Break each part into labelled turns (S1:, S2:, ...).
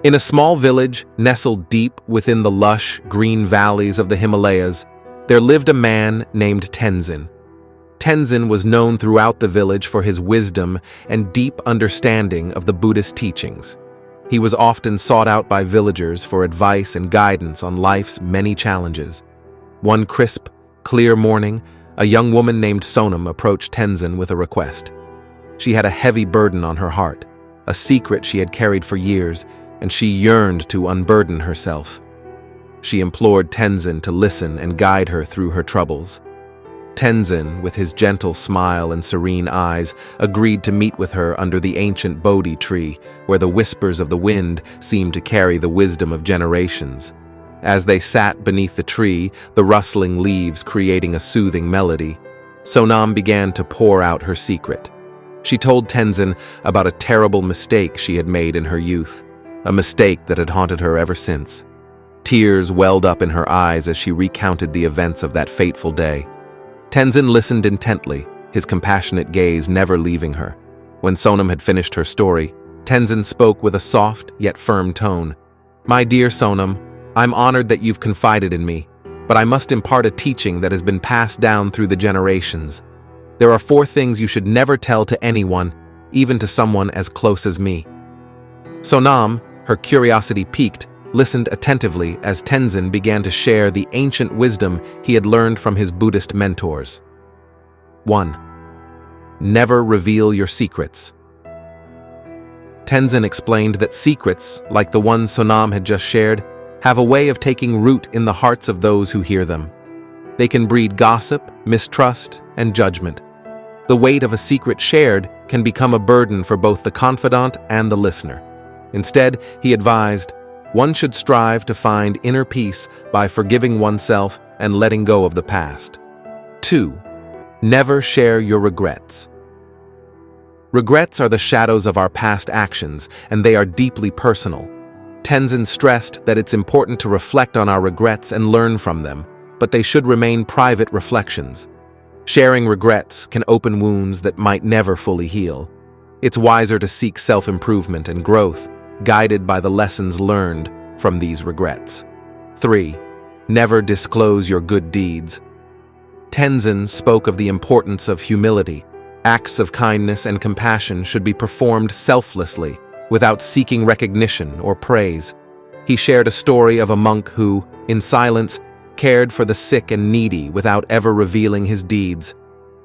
S1: In a small village nestled deep within the lush, green valleys of the Himalayas, there lived a man named Tenzin. Tenzin was known throughout the village for his wisdom and deep understanding of the Buddhist teachings. He was often sought out by villagers for advice and guidance on life's many challenges. One crisp, clear morning, a young woman named Sonam approached Tenzin with a request. She had a heavy burden on her heart, a secret she had carried for years, and she yearned to unburden herself. She implored Tenzin to listen and guide her through her troubles. Tenzin, with his gentle smile and serene eyes, agreed to meet with her under the ancient Bodhi tree, where the whispers of the wind seemed to carry the wisdom of generations. As they sat beneath the tree, the rustling leaves creating a soothing melody, Sonam began to pour out her secret. She told Tenzin about a terrible mistake she had made in her youth, a mistake that had haunted her ever since. Tears welled up in her eyes as she recounted the events of that fateful day. Tenzin listened intently, his compassionate gaze never leaving her. When Sonam had finished her story, Tenzin spoke with a soft yet firm tone. "My dear Sonam, I'm honored that you've confided in me, but I must impart a teaching that has been passed down through the generations. There are 4 things you should never tell to anyone, even to someone as close as me." Sonam, her curiosity piqued, listened attentively as Tenzin began to share the ancient wisdom he had learned from his Buddhist mentors. 1. Never reveal your secrets. Tenzin explained that secrets, like the ones Sonam had just shared, have a way of taking root in the hearts of those who hear them. They can breed gossip, mistrust, and judgment. The weight of a secret shared can become a burden for both the confidant and the listener. Instead, he advised, one should strive to find inner peace by forgiving oneself and letting go of the past. 2. Never share your regrets. Regrets are the shadows of our past actions, and they are deeply personal. Tenzin stressed that it's important to reflect on our regrets and learn from them, but they should remain private reflections. Sharing regrets can open wounds that might never fully heal. It's wiser to seek self-improvement and growth, guided by the lessons learned from these regrets. 3. Never disclose your good deeds. Tenzin spoke of the importance of humility. Acts of kindness and compassion should be performed selflessly, without seeking recognition or praise. He shared a story of a monk who, in silence, cared for the sick and needy without ever revealing his deeds.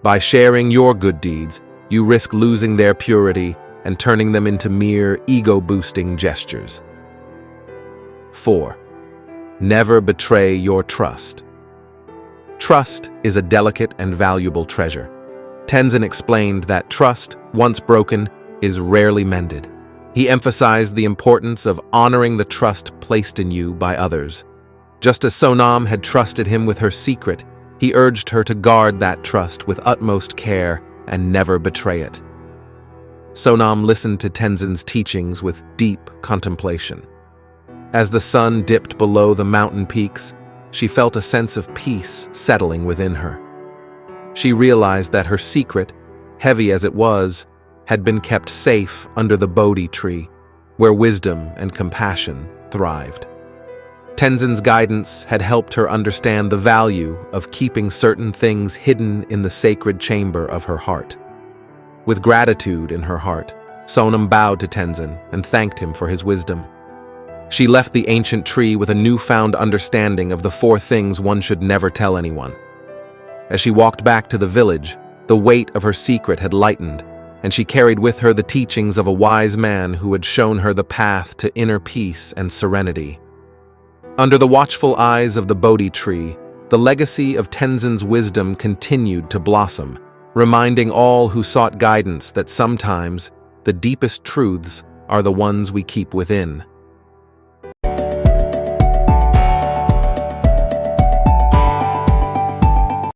S1: By sharing your good deeds, you risk losing their purity and turning them into mere ego-boosting gestures. 4. Never betray your trust. Trust is a delicate and valuable treasure. Tenzin explained that trust, once broken, is rarely mended. He emphasized the importance of honoring the trust placed in you by others. Just as Sonam had trusted him with her secret, he urged her to guard that trust with utmost care and never betray it. Sonam listened to Tenzin's teachings with deep contemplation. As the sun dipped below the mountain peaks, she felt a sense of peace settling within her. She realized that her secret, heavy as it was, had been kept safe under the Bodhi tree, where wisdom and compassion thrived. Tenzin's guidance had helped her understand the value of keeping certain things hidden in the sacred chamber of her heart. With gratitude in her heart, Sonam bowed to Tenzin and thanked him for his wisdom. She left the ancient tree with a newfound understanding of the 4 things one should never tell anyone. As she walked back to the village, the weight of her secret had lightened, and she carried with her the teachings of a wise man who had shown her the path to inner peace and serenity. Under the watchful eyes of the Bodhi tree, the legacy of Tenzin's wisdom continued to blossom, reminding all who sought guidance that sometimes the deepest truths are the ones we keep within.